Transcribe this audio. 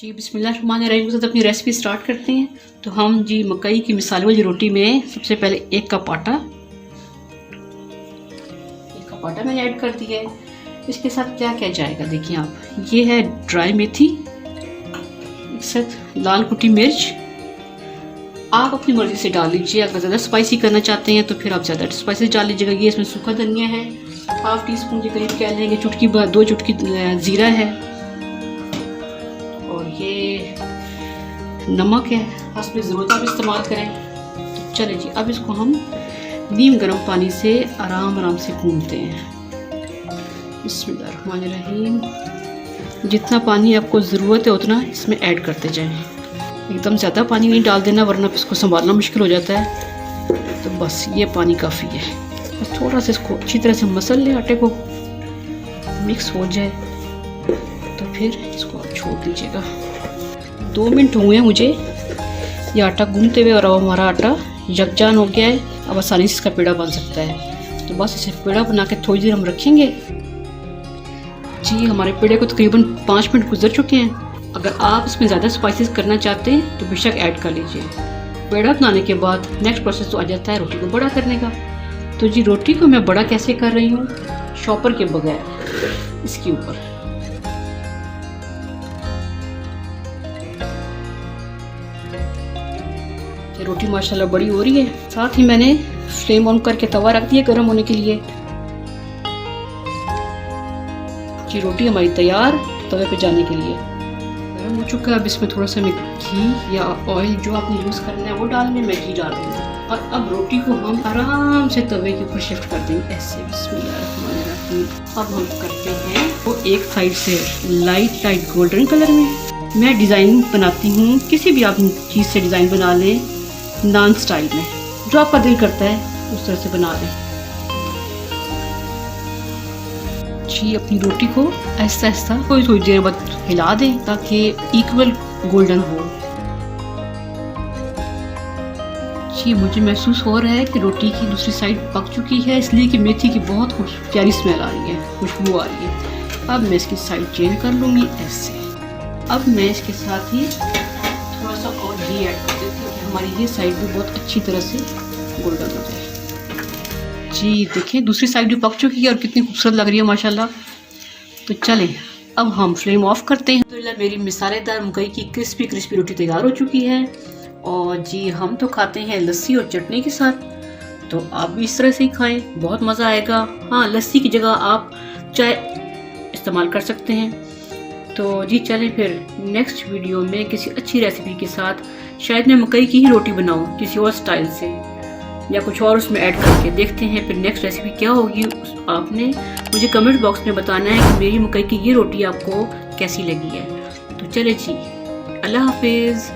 जी बिस्मिल्लाहिर्रहमानिर्रहीम के साथ अपनी रेसिपी स्टार्ट करते हैं। तो हम जी मकई की मिसाले वाली रोटी में सबसे पहले एक कप आटा मैंने ऐड कर दिया है। इसके साथ क्या क्या जाएगा देखिए आप, ये है ड्राई मेथी, एक साथ लाल कुटी मिर्च। आप अपनी मर्ज़ी से डाल लीजिए, अगर ज़्यादा स्पाइसी करना चाहते हैं तो फिर आप ज़्यादा स्पाइसी डाल लीजिएगा। ये इसमें सूखा धनिया है, हाफ टी स्पून के करीब कह लेंगे, चुटकी 2 चुटकी ज़ीरा है, और ये नमक है, हस्ब ज़रूरत आप इस्तेमाल करें। तो चले जी, अब इसको हम नीम गर्म पानी से आराम से भूनते हैं। बिस्मिल्लाहिर्रहमानिर्रहीम। जितना पानी आपको ज़रूरत है उतना इसमें ऐड करते जाएं। एकदम ज़्यादा पानी नहीं डाल देना, वरना इसको संभालना मुश्किल हो जाता है। तो बस ये पानी काफ़ी है। बस थोड़ा सा इसको अच्छी तरह से मसल लें, आटे को मिक्स हो जाए तो फिर इसको आप छोड़ दीजिएगा। 2 मिनट हुए हैं मुझे ये आटा गूंथते हुए, और अब हमारा आटा यकजान हो गया है। अब आसानी से इसका पेड़ा बन सकता है। तो बस इसे पेड़ा बना के थोड़ी देर हम रखेंगे। जी हमारे पेड़े को तकरीबन 5 मिनट गुजर चुके हैं। अगर आप इसमें ज़्यादा स्पाइसेस करना चाहते हैं तो बेशक ऐड कर लीजिए। पेड़ा बनाने के बाद नेक्स्ट प्रोसेस तो आ जाता है रोटी को बड़ा करने का। तो जी रोटी को मैं बड़ा कैसे कर रही हूँ, शॉपर के बगैर इसके ऊपर। रोटी माशाल्लाह बड़ी हो रही है। साथ ही मैंने फ्लेम ऑन करके तवा रख दिया गर्म होने के लिए। जी रोटी हमारी तैयार तवे पे जाने के लिए गर्म हो चुका है। अब इसमें थोड़ा सा घी या ऑयल जो आपने यूज़ करना है वो डालने, मैं घी डाल दूँगी। और अब रोटी को हम आराम से तवे के ऊपर शिफ्ट कर देंगे ऐसे। बिस्मिल्लाहिर्रहमानिर्रहीम। अब हम करते हैं वो एक साइड से लाइट गोल्डन कलर में। मैं डिज़ाइन बनाती हूँ, किसी भी आप चीज़ से डिज़ाइन बना लें, नान स्टाइल में, जो आपका दिल करता है उस तरह से बना लें। जी अपनी रोटी को ऐसा थोड़ी देर बाद हिला दें ताकि इक्वल गोल्डन हो। जी मुझे महसूस हो रहा है कि रोटी की दूसरी साइड पक चुकी है, इसलिए कि मेथी की बहुत प्यारी स्मेल आ रही है, खुशबू आ रही है। अब मैं इसकी साइड चेंज कर लूँगी ऐसे। अब मैं इसके साथ ही थोड़ा सा और घी ऐड कर देती हूँ कि हमारी ये साइड भी बहुत अच्छी तरह से गोल्डन हो जाए। जी देखें दूसरी साइड भी पक चुकी है और कितनी खूबसूरत लग रही है माशाल्लाह। तो चलें अब हम फ्लेम ऑफ करते हैं। तो मेरी मिसालेदार मकई की क्रिस्पी रोटी तैयार हो चुकी है। और जी हम तो खाते हैं लस्सी और चटनी के साथ, तो आप भी इस तरह से ही खाएं, बहुत मज़ा आएगा। हाँ लस्सी की जगह आप चाय इस्तेमाल कर सकते हैं। तो जी चलें फिर नेक्स्ट वीडियो में किसी अच्छी रेसिपी के साथ, शायद मैं मकई की ही रोटी बनाऊं किसी और स्टाइल से, या कुछ और उसमें ऐड करके देखते हैं फिर नेक्स्ट रेसिपी क्या होगी। आपने मुझे कमेंट बॉक्स में बताना है कि मेरी मकई की ये रोटी आपको कैसी लगी है। तो चले जी, अल्लाह हाफिज़।